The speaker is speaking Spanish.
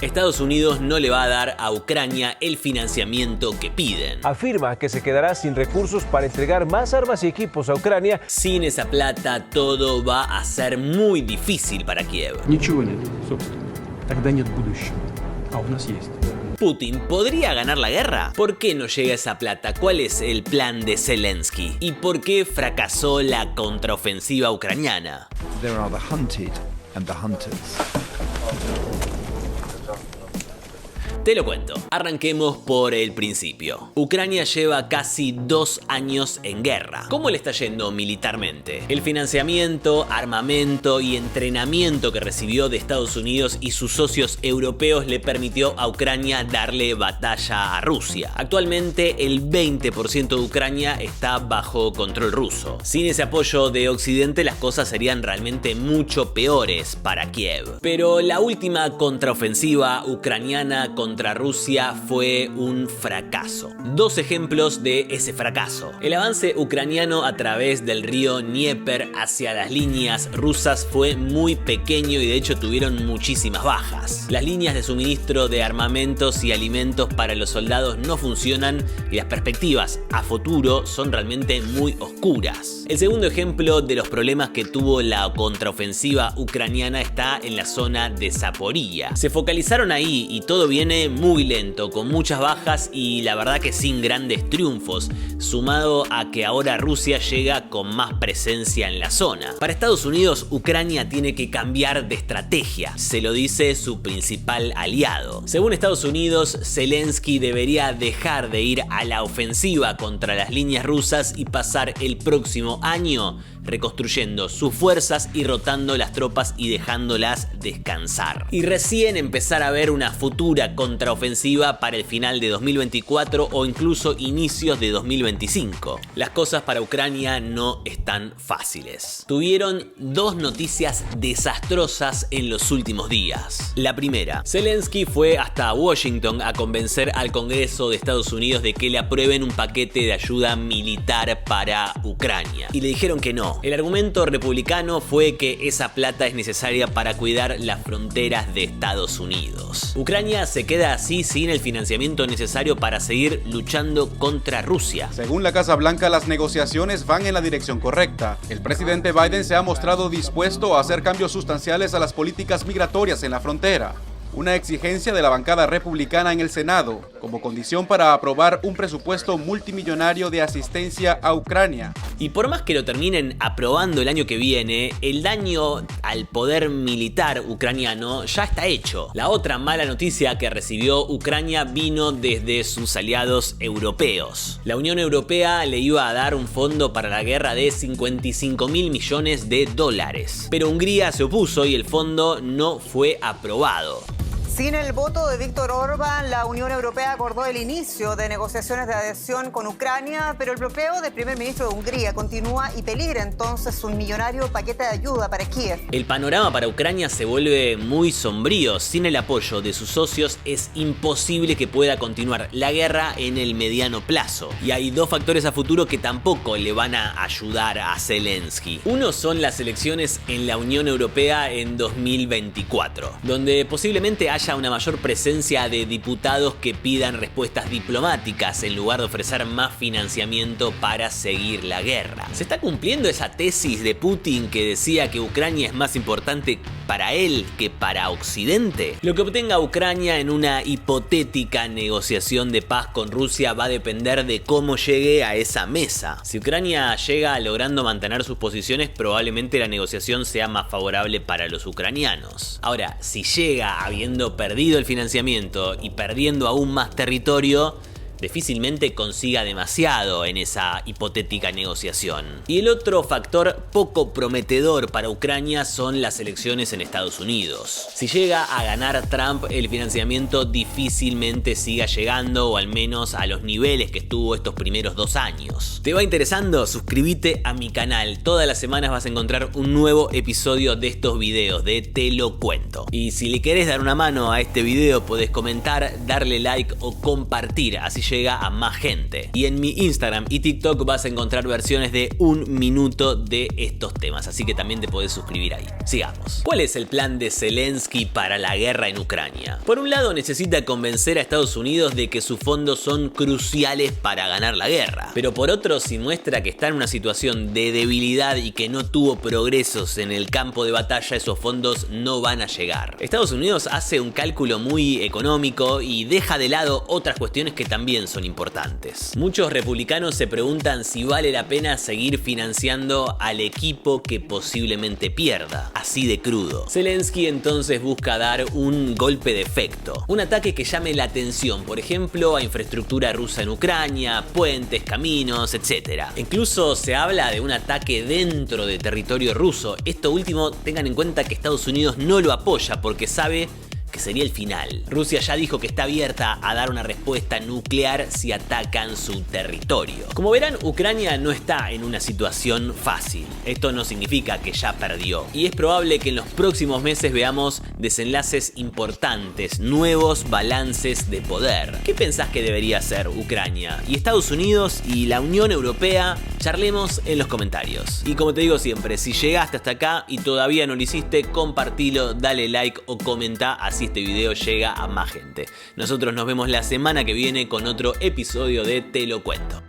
Estados Unidos no le va a dar a Ucrania el financiamiento que piden. Afirma que se quedará sin recursos para entregar más armas y equipos a Ucrania. Sin esa plata, todo va a ser muy difícil para Kiev. Ничего нет, собственно. Тогда нет будущего. А у нас есть. ¿Putin podría ganar la guerra? ¿Por qué no llega esa plata? ¿Cuál es el plan de Zelensky? ¿Y por qué fracasó la contraofensiva ucraniana? There are the hunted and the hunters. Te lo cuento. Arranquemos por el principio. Ucrania lleva casi 2 años en guerra. ¿Cómo le está yendo militarmente? El financiamiento, armamento y entrenamiento que recibió de Estados Unidos y sus socios europeos le permitió a Ucrania darle batalla a Rusia. Actualmente el 20% de Ucrania está bajo control ruso. Sin ese apoyo de Occidente las cosas serían realmente mucho peores para Kiev. Pero la última contraofensiva ucraniana contra Rusia fue un fracaso. 2 ejemplos de ese fracaso. El avance ucraniano a través del río Dnieper hacia las líneas rusas fue muy pequeño y de hecho tuvieron muchísimas bajas. Las líneas de suministro de armamentos y alimentos para los soldados no funcionan y las perspectivas a futuro son realmente muy oscuras. El segundo ejemplo de los problemas que tuvo la contraofensiva ucraniana está en la zona de Zaporilla. Se focalizaron ahí y todo viene muy lento, con muchas bajas y la verdad que sin grandes triunfos, sumado a que ahora Rusia llega con más presencia en la zona. Para Estados Unidos, Ucrania tiene que cambiar de estrategia, se lo dice su principal aliado. Según Estados Unidos, Zelensky debería dejar de ir a la ofensiva contra las líneas rusas y pasar el próximo año reconstruyendo sus fuerzas y rotando las tropas y dejándolas descansar. Y recién empezar a ver una futura contraofensiva para el final de 2024 o incluso inicios de 2025. Las cosas para Ucrania no están fáciles. Tuvieron 2 noticias desastrosas en los últimos días. La primera, Zelensky fue hasta Washington a convencer al Congreso de Estados Unidos de que le aprueben un paquete de ayuda militar para Ucrania. Y le dijeron que no. El argumento republicano fue que esa plata es necesaria para cuidar las fronteras de Estados Unidos. Ucrania se queda así sin el financiamiento necesario para seguir luchando contra Rusia. Según la Casa Blanca, las negociaciones van en la dirección correcta. El presidente Biden se ha mostrado dispuesto a hacer cambios sustanciales a las políticas migratorias en la frontera. Una exigencia de la bancada republicana en el Senado, como condición para aprobar un presupuesto multimillonario de asistencia a Ucrania. Y por más que lo terminen aprobando el año que viene, el daño al poder militar ucraniano ya está hecho. La otra mala noticia que recibió Ucrania vino desde sus aliados europeos. La Unión Europea le iba a dar un fondo para la guerra de 55.000 millones de dólares. Pero Hungría se opuso y el fondo no fue aprobado. Sin el voto de Víctor Orbán, la Unión Europea acordó el inicio de negociaciones de adhesión con Ucrania, pero el bloqueo del primer ministro de Hungría continúa y peligra entonces un millonario paquete de ayuda para Kiev. El panorama para Ucrania se vuelve muy sombrío. Sin el apoyo de sus socios es imposible que pueda continuar la guerra en el mediano plazo. Y hay 2 factores a futuro que tampoco le van a ayudar a Zelensky. Uno son las elecciones en la Unión Europea en 2024, donde posiblemente haya una mayor presencia de diputados que pidan respuestas diplomáticas en lugar de ofrecer más financiamiento para seguir la guerra. ¿Se está cumpliendo esa tesis de Putin que decía que Ucrania es más importante para él que para Occidente? Lo que obtenga Ucrania en una hipotética negociación de paz con Rusia va a depender de cómo llegue a esa mesa. Si Ucrania llega logrando mantener sus posiciones, probablemente la negociación sea más favorable para los ucranianos. Ahora, si llega habiendo perdido el financiamiento y perdiendo aún más territorio, difícilmente consiga demasiado en esa hipotética negociación. Y el otro factor poco prometedor para Ucrania son las elecciones en Estados Unidos. Si llega a ganar Trump, el financiamiento difícilmente siga llegando, o al menos a los niveles que estuvo estos primeros 2 años. ¿Te va interesando? Suscríbete a mi canal. Todas las semanas vas a encontrar un nuevo episodio de estos videos de Te lo cuento. Y si le querés dar una mano a este video, podés comentar, darle like o compartir, así llega a más gente. Y en mi Instagram y TikTok vas a encontrar versiones de 1 minuto de estos temas, así que también te podés suscribir ahí. Sigamos. ¿Cuál es el plan de Zelensky para la guerra en Ucrania? Por un lado, necesita convencer a Estados Unidos de que sus fondos son cruciales para ganar la guerra. Pero por otro, si muestra que está en una situación de debilidad y que no tuvo progresos en el campo de batalla, esos fondos no van a llegar. Estados Unidos hace un cálculo muy económico y deja de lado otras cuestiones que también son importantes. Muchos republicanos se preguntan si vale la pena seguir financiando al equipo que posiblemente pierda, así de crudo. Zelensky entonces busca dar un golpe de efecto, un ataque que llame la atención, por ejemplo, a infraestructura rusa en Ucrania, puentes, caminos, etc. Incluso se habla de un ataque dentro de territorio ruso. Esto último, tengan en cuenta que Estados Unidos no lo apoya porque sabe que sería el final. Rusia ya dijo que está abierta a dar una respuesta nuclear si atacan su territorio. Como verán, Ucrania no está en una situación fácil. Esto no significa que ya perdió. Y es probable que en los próximos meses veamos desenlaces importantes, nuevos balances de poder. ¿Qué pensás que debería hacer Ucrania? Y Estados Unidos y la Unión Europea, charlemos en los comentarios. Y como te digo siempre, si llegaste hasta acá y todavía no lo hiciste, compartilo, dale like o comenta, así este video llega a más gente. Nosotros nos vemos la semana que viene con otro episodio de Te lo cuento.